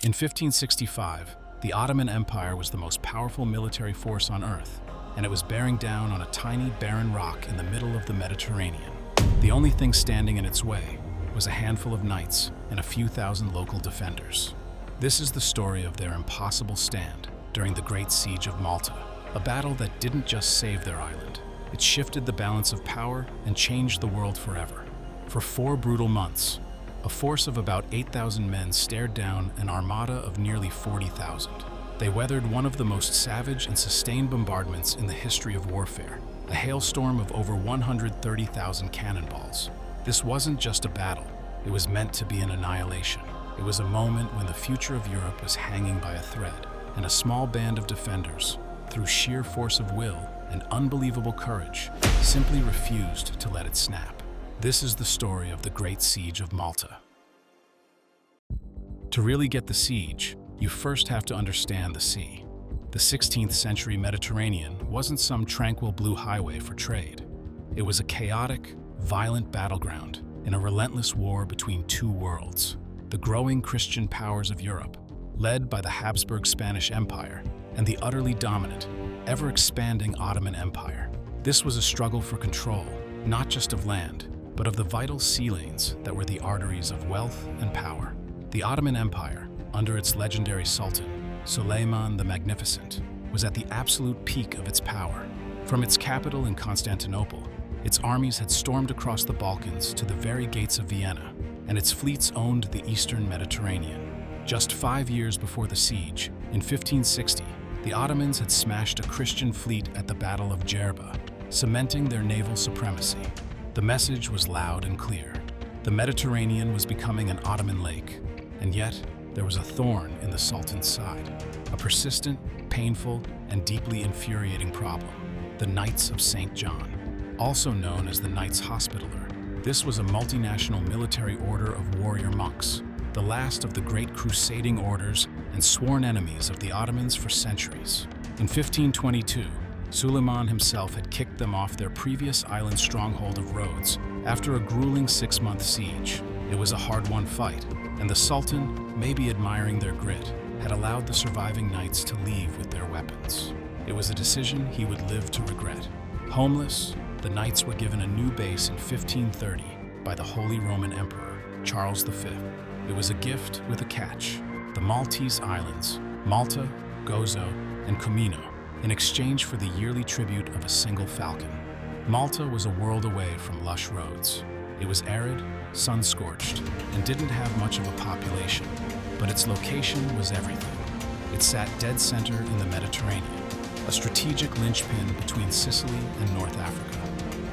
In 1565, the Ottoman Empire was the most powerful military force on Earth, and it was bearing down on a tiny, barren rock in the middle of the Mediterranean. The only thing standing in its way was a handful of knights and a few thousand local defenders. This is the story of their impossible stand during the Great Siege of Malta, a battle that didn't just save their island. It shifted the balance of power and changed the world forever. For 4 brutal months, a force of about 8,000 men stared down an armada of nearly 40,000. They weathered one of the most savage and sustained bombardments in the history of warfare, a hailstorm of over 130,000 cannonballs. This wasn't just a battle, it was meant to be an annihilation. It was a moment when the future of Europe was hanging by a thread, and a small band of defenders, through sheer force of will and unbelievable courage, simply refused to let it snap. This is the story of the Great Siege of Malta. To really get the siege, you first have to understand the sea. The 16th century Mediterranean wasn't some tranquil blue highway for trade. It was a chaotic, violent battleground in a relentless war between two worlds: the growing Christian powers of Europe, led by the Habsburg Spanish Empire, and the utterly dominant, ever-expanding Ottoman Empire. This was a struggle for control, not just of land, but of the vital sea lanes that were the arteries of wealth and power. The Ottoman Empire, under its legendary Sultan, Suleiman the Magnificent, was at the absolute peak of its power. From its capital in Constantinople, its armies had stormed across the Balkans to the very gates of Vienna, and its fleets owned the eastern Mediterranean. Just 5 years before the siege, in 1560, the Ottomans had smashed a Christian fleet at the Battle of Djerba, cementing their naval supremacy. The message was loud and clear. The Mediterranean was becoming an Ottoman lake, and yet there was a thorn in the Sultan's side, a persistent, painful, and deeply infuriating problem: the Knights of St. John, also known as the Knights Hospitaller. This was a multinational military order of warrior monks, the last of the great crusading orders and sworn enemies of the Ottomans for centuries. In 1522, Suleiman himself had kicked them off their previous island stronghold of Rhodes after a grueling 6-month siege. It was a hard-won fight, and the Sultan, maybe admiring their grit, had allowed the surviving knights to leave with their weapons. It was a decision he would live to regret. Homeless, the knights were given a new base in 1530 by the Holy Roman Emperor, Charles V. It was a gift with a catch: the Maltese Islands, Malta, Gozo, and Comino, in exchange for the yearly tribute of a single falcon. Malta was a world away from lush roads. It was arid, sun-scorched, and didn't have much of a population, but its location was everything. It sat dead center in the Mediterranean, a strategic linchpin between Sicily and North Africa.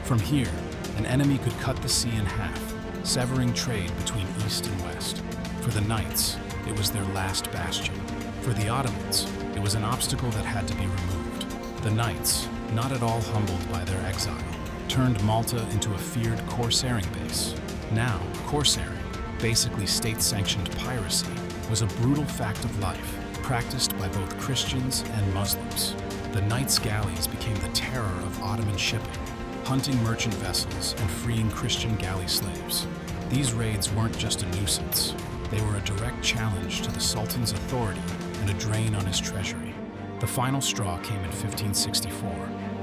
From here, an enemy could cut the sea in half, severing trade between east and west. For the Knights, it was their last bastion. For the Ottomans, it was an obstacle that had to be removed. The Knights, not at all humbled by their exile, turned Malta into a feared corsairing base. Now, corsairing, basically state-sanctioned piracy, was a brutal fact of life, practiced by both Christians and Muslims. The Knights' galleys became the terror of Ottoman shipping, hunting merchant vessels and freeing Christian galley slaves. These raids weren't just a nuisance. They were a direct challenge to the Sultan's authority and a drain on his treasury. The final straw came in 1564,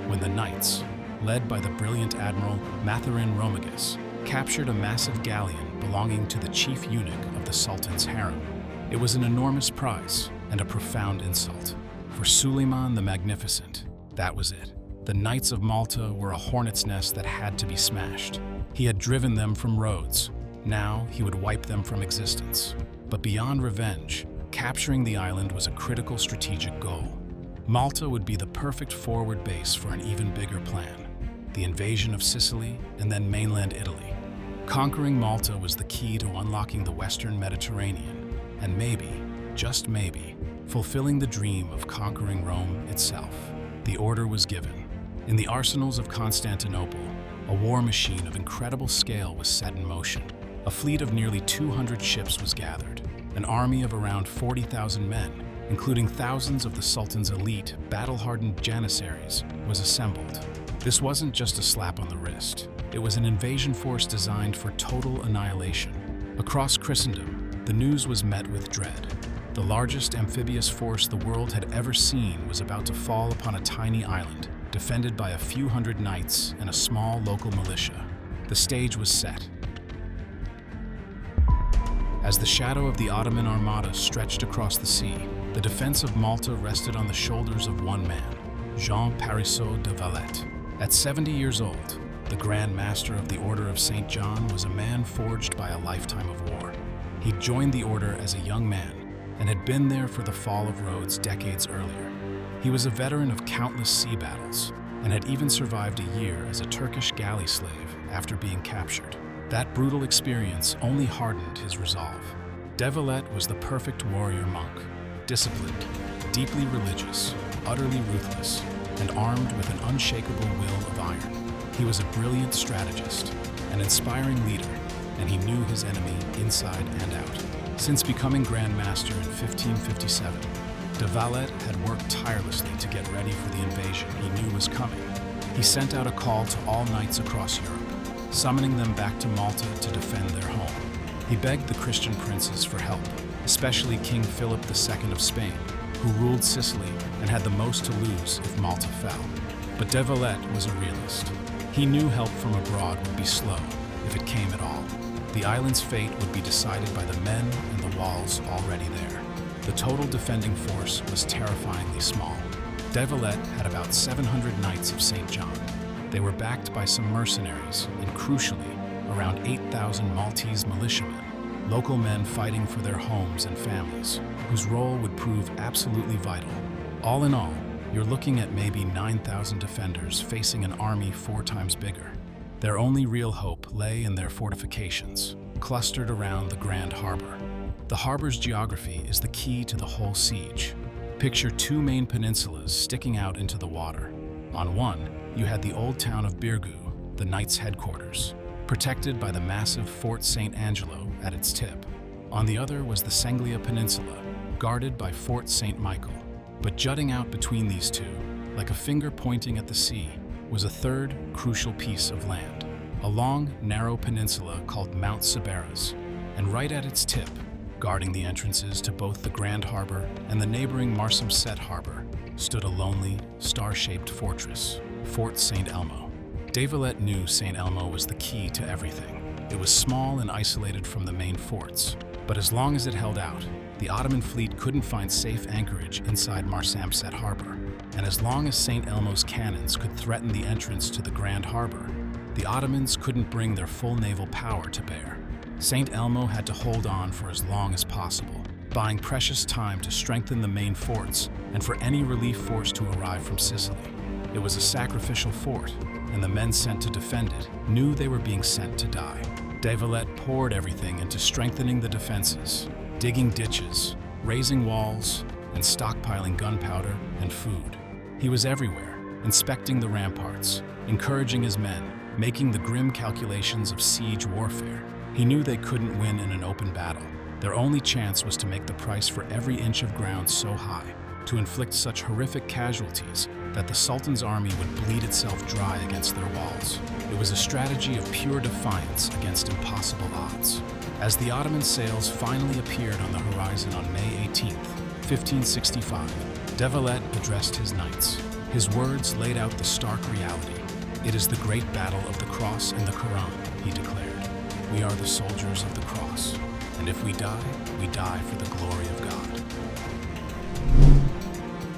when the Knights, led by the brilliant Admiral Mathurin Romagus, captured a massive galleon belonging to the chief eunuch of the Sultan's harem. It was an enormous prize and a profound insult. For Suleiman the Magnificent, that was it. The Knights of Malta were a hornet's nest that had to be smashed. He had driven them from Rhodes. Now he would wipe them from existence. But beyond revenge, capturing the island was a critical strategic goal. Malta would be the perfect forward base for an even bigger plan: the invasion of Sicily and then mainland Italy. Conquering Malta was the key to unlocking the Western Mediterranean, and maybe, just maybe, fulfilling the dream of conquering Rome itself. The order was given. In the arsenals of Constantinople, a war machine of incredible scale was set in motion. A fleet of nearly 200 ships was gathered. An army of around 40,000 men, including thousands of the Sultan's elite, battle-hardened janissaries, was assembled. This wasn't just a slap on the wrist. It was an invasion force designed for total annihilation. Across Christendom, the news was met with dread. The largest amphibious force the world had ever seen was about to fall upon a tiny island, defended by a few hundred knights and a small local militia. The stage was set. As the shadow of the Ottoman Armada stretched across the sea, the defense of Malta rested on the shoulders of one man, Jean Parisot de Valette. At 70 years old, the Grand Master of the Order of St. John was a man forged by a lifetime of war. He joined the order as a young man and had been there for the fall of Rhodes decades earlier. He was a veteran of countless sea battles and had even survived a year as a Turkish galley slave after being captured. That brutal experience only hardened his resolve. De Valette was the perfect warrior monk, disciplined, deeply religious, utterly ruthless, and armed with an unshakable will of iron. He was a brilliant strategist, an inspiring leader, and he knew his enemy inside and out. Since becoming Grand Master in 1557, de Valette had worked tirelessly to get ready for the invasion he knew was coming. He sent out a call to all knights across Europe, summoning them back to Malta to defend their home. He begged the Christian princes for help, especially King Philip II of Spain, who ruled Sicily and had the most to lose if Malta fell. But de Valette was a realist. He knew help from abroad would be slow, if it came at all. The island's fate would be decided by the men and the walls already there. The total defending force was terrifyingly small. De Valette had about 700 knights of St. John. They were backed by some mercenaries and, crucially, around 8,000 Maltese militiamen, local men fighting for their homes and families, whose role would prove absolutely vital. All in all, you're looking at maybe 9,000 defenders facing an army 4 times bigger. Their only real hope lay in their fortifications, clustered around the Grand Harbor. The harbor's geography is the key to the whole siege. Picture 2 main peninsulas sticking out into the water. On one, you had the old town of Birgu, the knights' headquarters, protected by the massive Fort St. Angelo at its tip. On the other was the Senglia Peninsula, guarded by Fort St. Michael. But jutting out between these two, like a finger pointing at the sea, was a third crucial piece of land, a long, narrow peninsula called Mount Siberas, and right at its tip, guarding the entrances to both the Grand Harbor and the neighboring Marsamxett Harbor, stood a lonely, star-shaped fortress, Fort St. Elmo. De Valette knew St. Elmo was the key to everything. It was small and isolated from the main forts, but as long as it held out, the Ottoman fleet couldn't find safe anchorage inside Marsamxett Harbor. And as long as St. Elmo's cannons could threaten the entrance to the Grand Harbor, the Ottomans couldn't bring their full naval power to bear. St. Elmo had to hold on for as long as possible, buying precious time to strengthen the main forts and for any relief force to arrive from Sicily. It was a sacrificial fort, and the men sent to defend it knew they were being sent to die. De Valette poured everything into strengthening the defenses, digging ditches, raising walls, and stockpiling gunpowder and food. He was everywhere, inspecting the ramparts, encouraging his men, making the grim calculations of siege warfare. He knew they couldn't win in an open battle. Their only chance was to make the price for every inch of ground so high, to inflict such horrific casualties that the Sultan's army would bleed itself dry against their walls. It was a strategy of pure defiance against impossible odds. As the Ottoman sails finally appeared on the horizon on May 18, 1565, de Valette addressed his knights. His words laid out the stark reality. "It is the great battle of the cross and the Quran," he declared. "We are the soldiers of the cross, and if we die for the glory of God."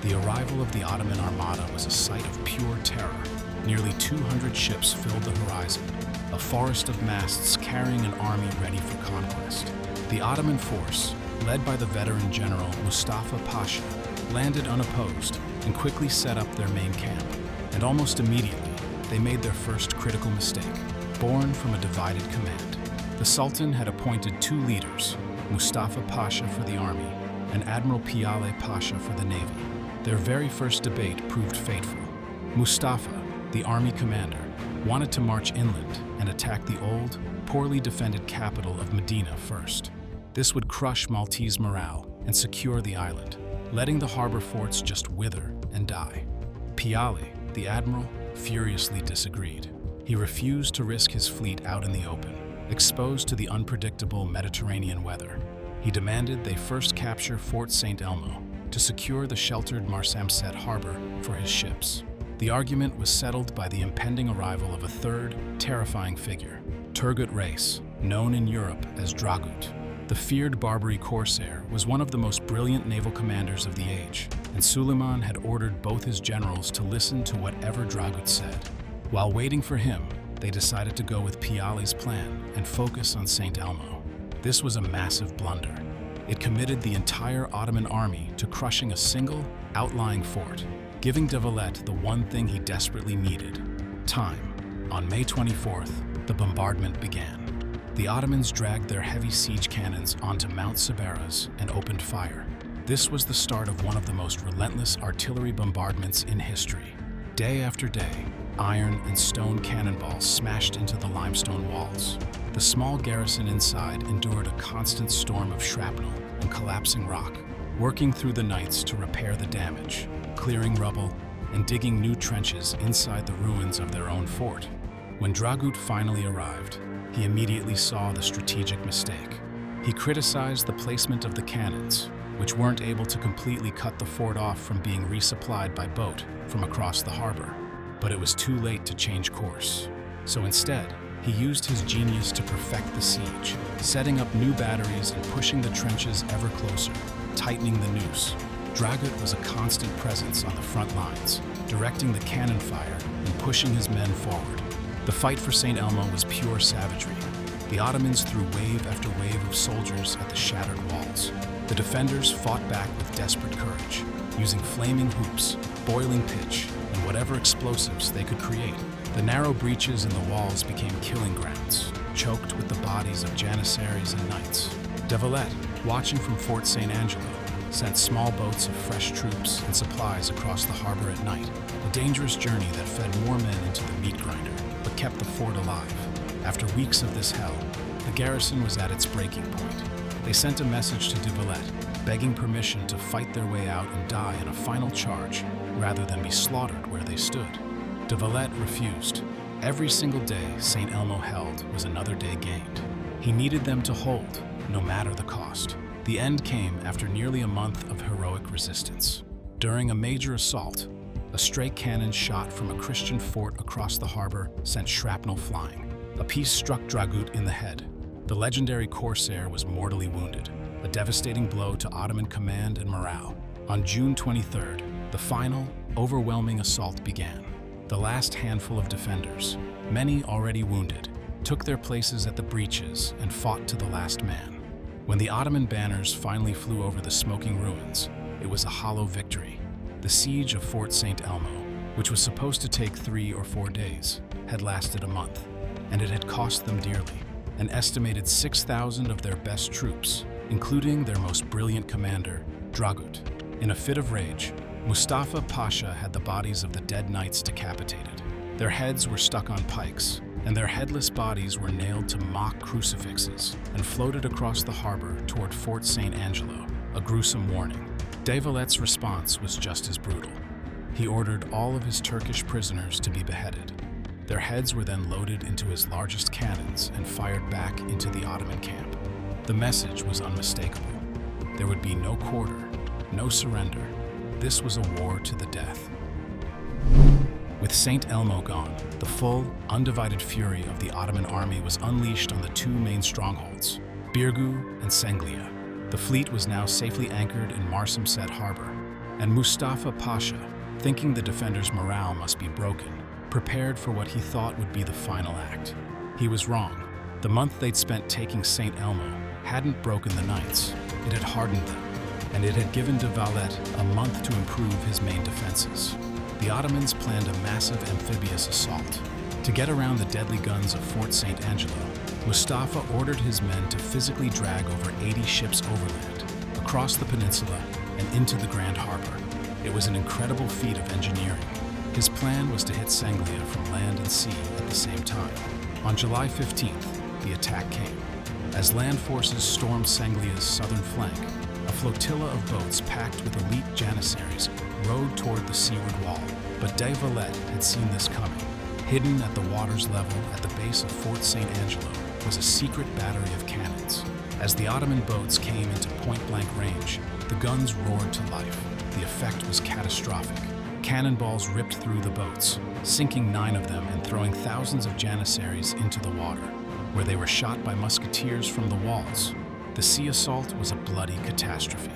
The arrival of the Ottoman Armada was a sight of pure terror. Nearly 200 ships filled the horizon, a forest of masts carrying an army ready for conquest. The Ottoman force, led by the veteran general Mustafa Pasha, landed unopposed and quickly set up their main camp. And almost immediately, they made their first critical mistake, born from a divided command. The Sultan had appointed 2 leaders, Mustafa Pasha for the army and Admiral Piale Pasha for the navy. Their very first debate proved fateful. Mustafa, the army commander, wanted to march inland and attack the old, poorly defended capital of Medina first. This would crush Maltese morale and secure the island, letting the harbor forts just wither and die. Piale, the admiral, furiously disagreed. He refused to risk his fleet out in the open, exposed to the unpredictable Mediterranean weather. He demanded they first capture Fort St. Elmo to secure the sheltered Marsamxett harbor for his ships. The argument was settled by the impending arrival of a third, terrifying figure, Turgut Reis, known in Europe as Dragut. The feared Barbary corsair was one of the most brilliant naval commanders of the age, and Suleiman had ordered both his generals to listen to whatever Dragut said. While waiting for him, they decided to go with Piali's plan and focus on St. Elmo. This was a massive blunder. It committed the entire Ottoman army to crushing a single, outlying fort, giving de Valette the one thing he desperately needed: time. On May 24th, the bombardment began. The Ottomans dragged their heavy siege cannons onto Mount Sebaras and opened fire. This was the start of one of the most relentless artillery bombardments in history. Day after day, iron and stone cannonballs smashed into the limestone walls. The small garrison inside endured a constant storm of shrapnel and collapsing rock, working through the nights to repair the damage, clearing rubble, and digging new trenches inside the ruins of their own fort. When Dragut finally arrived, he immediately saw the strategic mistake. He criticized the placement of the cannons, which weren't able to completely cut the fort off from being resupplied by boat from across the harbor. But it was too late to change course. So instead, he used his genius to perfect the siege, setting up new batteries and pushing the trenches ever closer, tightening the noose. Dragut was a constant presence on the front lines, directing the cannon fire and pushing his men forward. The fight for St. Elmo was pure savagery. The Ottomans threw wave after wave of soldiers at the shattered walls. The defenders fought back with desperate courage, using flaming hoops, boiling pitch, and whatever explosives they could create. The narrow breaches in the walls became killing grounds, choked with the bodies of janissaries and knights. De Valette, watching from Fort St. Angelo, sent small boats of fresh troops and supplies across the harbor at night, a dangerous journey that fed more men into the meat grinder, but kept the fort alive. After weeks of this hell, the garrison was at its breaking point. They sent a message to de Valette, begging permission to fight their way out and die in a final charge, rather than be slaughtered where they stood. De Valette refused. Every single day St. Elmo held was another day gained. He needed them to hold, no matter the cost. The end came after nearly a month of heroic resistance. During a major assault, a stray cannon shot from a Christian fort across the harbor sent shrapnel flying. A piece struck Dragut in the head. The legendary corsair was mortally wounded, a devastating blow to Ottoman command and morale. On June 23rd, the final, overwhelming assault began. The last handful of defenders, many already wounded, took their places at the breaches and fought to the last man. When the Ottoman banners finally flew over the smoking ruins, it was a hollow victory. The siege of Fort St. Elmo, which was supposed to take 3 or 4 days, had lasted a month, and it had cost them dearly. An estimated 6,000 of their best troops, including their most brilliant commander, Dragut. In a fit of rage, Mustafa Pasha had the bodies of the dead knights decapitated. Their heads were stuck on pikes, and their headless bodies were nailed to mock crucifixes and floated across the harbor toward Fort St. Angelo, a gruesome warning. De Valette's response was just as brutal. He ordered all of his Turkish prisoners to be beheaded. Their heads were then loaded into his largest cannons and fired back into the Ottoman camp. The message was unmistakable. There would be no quarter, no surrender. This was a war to the death. With St. Elmo gone, the full, undivided fury of the Ottoman army was unleashed on the 2 main strongholds, Birgu and Senglia. The fleet was now safely anchored in Marsamxett harbor, and Mustafa Pasha, thinking the defenders' morale must be broken, prepared for what he thought would be the final act. He was wrong. The month they'd spent taking St. Elmo hadn't broken the knights, it had hardened them, and it had given de Valette a month to improve his main defenses. The Ottomans planned a massive amphibious assault. To get around the deadly guns of Fort St. Angelo, Mustafa ordered his men to physically drag over 80 ships overland, across the peninsula, and into the Grand Harbor. It was an incredible feat of engineering. His plan was to hit Senglia from land and sea at the same time. On July 15th, the attack came. As land forces stormed Senglia's southern flank, a flotilla of boats packed with elite janissaries rowed toward the seaward wall. But de Valette had seen this coming. Hidden at the water's level at the base of Fort St. Angelo was a secret battery of cannons. As the Ottoman boats came into point-blank range, the guns roared to life. The effect was catastrophic. Cannonballs ripped through the boats, sinking 9 of them and throwing thousands of janissaries into the water, where they were shot by musketeers from the walls. The sea assault was a bloody catastrophe.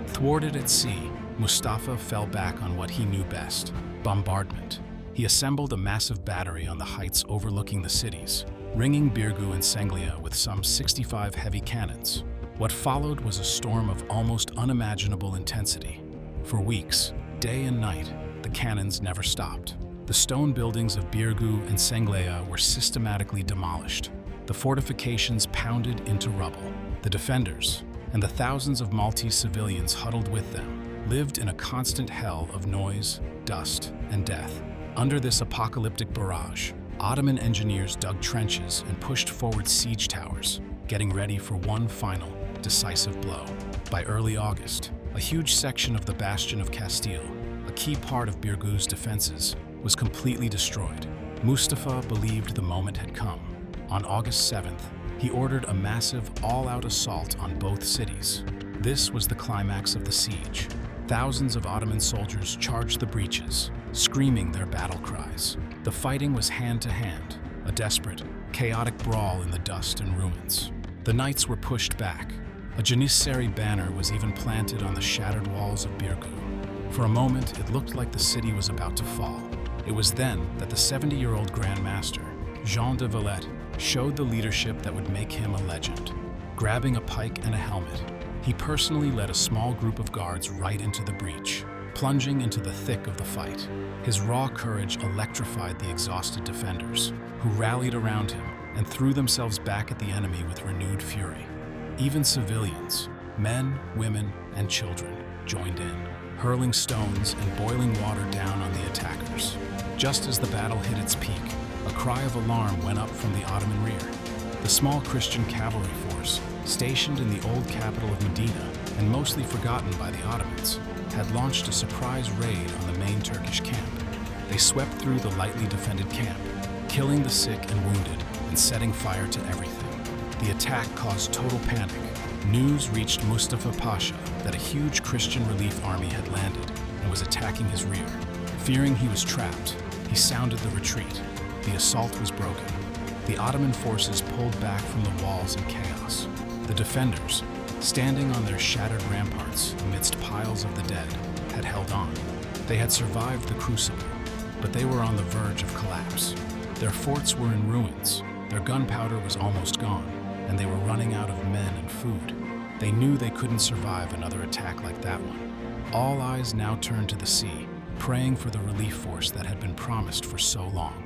Thwarted at sea, Mustafa fell back on what he knew best: bombardment. He assembled a massive battery on the heights overlooking the cities, ringing Birgu and Senglia with some 65 heavy cannons. What followed was a storm of almost unimaginable intensity. For weeks, day and night, the cannons never stopped. The stone buildings of Birgu and Senglia were systematically demolished. The fortifications pounded into rubble. The defenders, and the thousands of Maltese civilians huddled with them, lived in a constant hell of noise, dust, and death. Under this apocalyptic barrage, Ottoman engineers dug trenches and pushed forward siege towers, getting ready for one final, decisive blow. By early August, a huge section of the bastion of Castile, a key part of Birgu's defenses, was completely destroyed. Mustafa believed the moment had come. On August 7th, he ordered a massive, all-out assault on both cities. This was the climax of the siege. Thousands of Ottoman soldiers charged the breaches, screaming their battle cries. The fighting was hand-to-hand, a desperate, chaotic brawl in the dust and ruins. The knights were pushed back. A Janissary banner was even planted on the shattered walls of Birgu. For a moment, it looked like the city was about to fall. It was then that the 70-year-old Grand Master, Jean de Valette, showed the leadership that would make him a legend. Grabbing a pike and a helmet, he personally led a small group of guards right into the breach, plunging into the thick of the fight. His raw courage electrified the exhausted defenders, who rallied around him and threw themselves back at the enemy with renewed fury. Even civilians, men, women, and children, joined in, hurling stones and boiling water down on the attackers. Just as the battle hit its peak, a cry of alarm went up from the Ottoman rear. The small Christian cavalry force, stationed in the old capital of Medina and mostly forgotten by the Ottomans, had launched a surprise raid on the main Turkish camp. They swept through the lightly defended camp, killing the sick and wounded and setting fire to everything. The attack caused total panic. News reached Mustafa Pasha that a huge Christian relief army had landed and was attacking his rear. Fearing he was trapped, he sounded the retreat. The assault was broken. The Ottoman forces pulled back from the walls in chaos. The defenders, standing on their shattered ramparts amidst piles of the dead, had held on. They had survived the crucible, but they were on the verge of collapse. Their forts were in ruins, their gunpowder was almost gone, and they were running out of men and food. They knew they couldn't survive another attack like that one. All eyes now turned to the sea, praying for the relief force that had been promised for so long.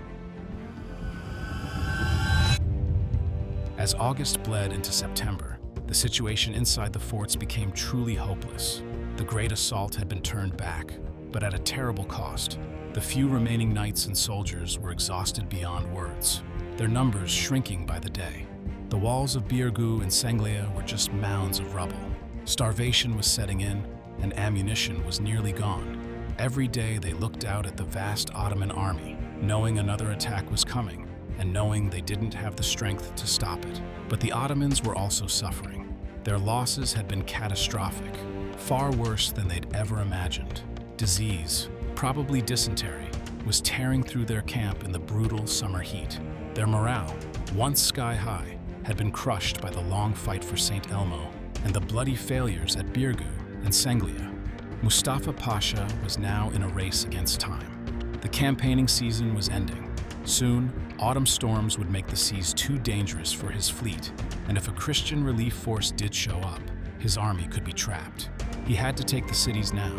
As August bled into September, the situation inside the forts became truly hopeless. The great assault had been turned back, but at a terrible cost. The few remaining knights and soldiers were exhausted beyond words, their numbers shrinking by the day. The walls of Birgu and Senglia were just mounds of rubble. Starvation was setting in, and ammunition was nearly gone. Every day they looked out at the vast Ottoman army, knowing another attack was coming, and knowing they didn't have the strength to stop it. But the Ottomans were also suffering. Their losses had been catastrophic, far worse than they'd ever imagined. Disease, probably dysentery, was tearing through their camp in the brutal summer heat. Their morale, once sky-high, had been crushed by the long fight for St. Elmo and the bloody failures at Birgu and Senglia. Mustafa Pasha was now in a race against time. The campaigning season was ending. Soon, autumn storms would make the seas too dangerous for his fleet, and if a Christian relief force did show up, his army could be trapped. He had to take the cities now.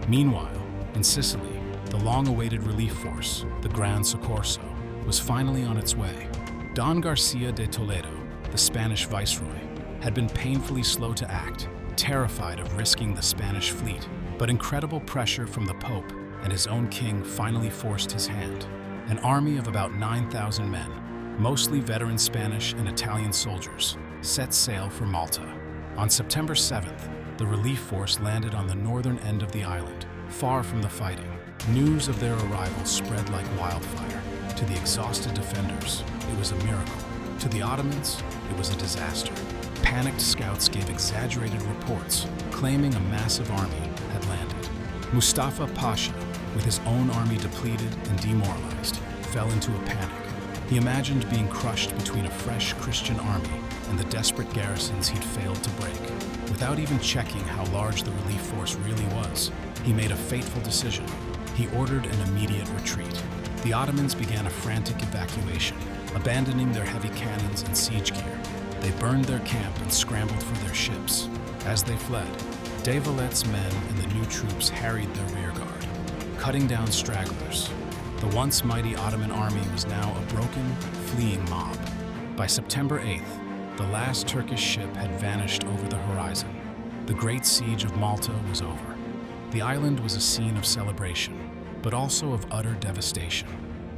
Meanwhile, in Sicily, the long-awaited relief force, the Gran Soccorso, was finally on its way. Don Garcia de Toledo, the Spanish viceroy, had been painfully slow to act, terrified of risking the Spanish fleet, but incredible pressure from the Pope and his own king finally forced his hand. An army of about 9,000 men, mostly veteran Spanish and Italian soldiers, set sail for Malta. On September 7th, the relief force landed on the northern end of the island, far from the fighting. News of their arrival spread like wildfire. To the exhausted defenders, it was a miracle. To the Ottomans, it was a disaster. panicked scouts gave exaggerated reports, claiming a massive army had landed. Mustafa Pasha, with his own army depleted and demoralized, fell into a panic. He imagined being crushed between a fresh Christian army and the desperate garrisons he'd failed to break. Without even checking how large the relief force really was, he made a fateful decision. He ordered an immediate retreat. The Ottomans began a frantic evacuation, abandoning their heavy cannons and siege gear. They burned their camp and scrambled for their ships. As they fled, de Valette's men and the new troops harried their rear guard, cutting down stragglers. The once mighty Ottoman army was now a broken, fleeing mob. By September 8th, the last Turkish ship had vanished over the horizon. The Great Siege of Malta was over. The island was a scene of celebration, but also of utter devastation.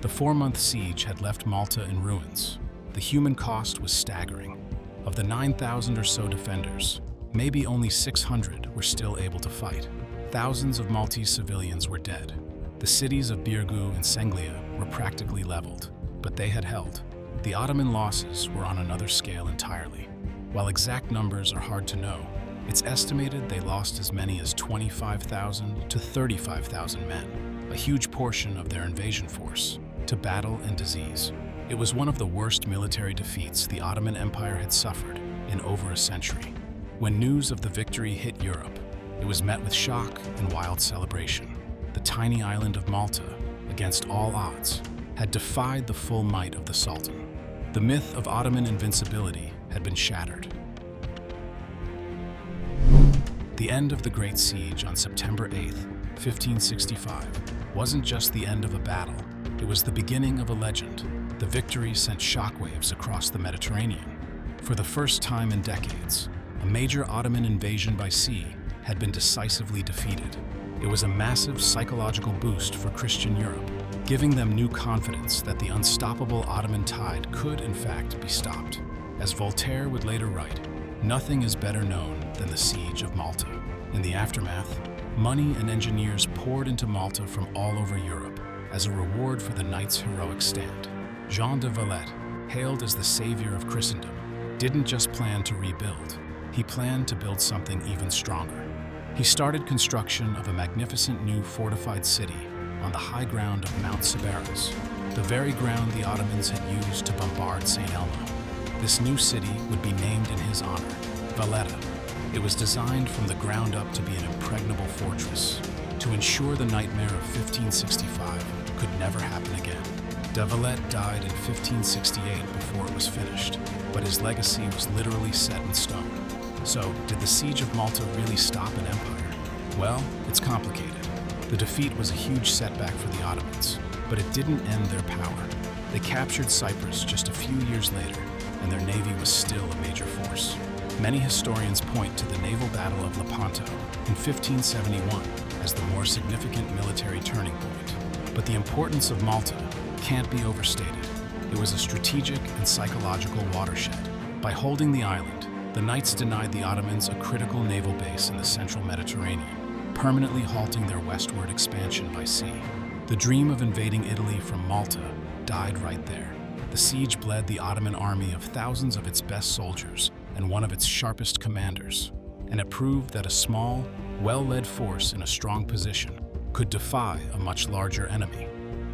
The 4-month siege had left Malta in ruins. The human cost was staggering. Of the 9,000 or so defenders, maybe only 600 were still able to fight. Thousands of Maltese civilians were dead. The cities of Birgu and Senglia were practically leveled, but they had held. The Ottoman losses were on another scale entirely. While exact numbers are hard to know, it's estimated they lost as many as 25,000 to 35,000 men, a huge portion of their invasion force, to battle and disease. It was one of the worst military defeats the Ottoman Empire had suffered in over a century. When news of the victory hit Europe, it was met with shock and wild celebration. The tiny island of Malta, against all odds, had defied the full might of the Sultan. The myth of Ottoman invincibility had been shattered. The end of the Great Siege on September 8, 1565, wasn't just the end of a battle, it was the beginning of a legend. The victory sent shockwaves across the Mediterranean. For the first time in decades, a major Ottoman invasion by sea had been decisively defeated. It was a massive psychological boost for Christian Europe, giving them new confidence that the unstoppable Ottoman tide could, in fact, be stopped. As Voltaire would later write, nothing is better known than the Siege of Malta. In the aftermath, money and engineers poured into Malta from all over Europe as a reward for the knight's heroic stand. Jean de Valette, hailed as the savior of Christendom, didn't just plan to rebuild, he planned to build something even stronger. He started construction of a magnificent new fortified city on the high ground of Mount Sybaris, the very ground the Ottomans had used to bombard St. Elmo. This new city would be named in his honor, Valette. It was designed from the ground up to be an impregnable fortress, to ensure the nightmare of 1565 could never happen again. De Valette died in 1568 before it was finished, but his legacy was literally set in stone. So, did the Siege of Malta really stop an empire? Well, it's complicated. The defeat was a huge setback for the Ottomans, but it didn't end their power. They captured Cyprus just a few years later, and their navy was still a major force. Many historians point to the naval battle of Lepanto in 1571 as the more significant military turning point. But the importance of Malta can't be overstated. It was a strategic and psychological watershed. By holding the island, the Knights denied the Ottomans a critical naval base in the central Mediterranean, permanently halting their westward expansion by sea. The dream of invading Italy from Malta died right there. The siege bled the Ottoman army of thousands of its best soldiers and one of its sharpest commanders, and it proved that a small, well-led force in a strong position could defy a much larger enemy.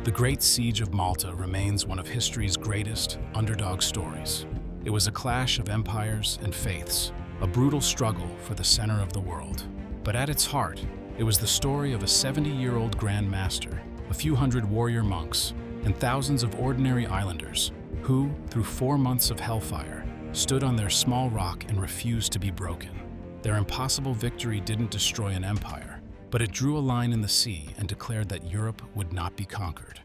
The Great Siege of Malta remains one of history's greatest underdog stories. It was a clash of empires and faiths, a brutal struggle for the center of the world. But at its heart, it was the story of a 70-year-old Grand Master, a few hundred warrior monks, and thousands of ordinary islanders who, through 4 months of hellfire, stood on their small rock and refused to be broken. Their impossible victory didn't destroy an empire, but it drew a line in the sea and declared that Europe would not be conquered.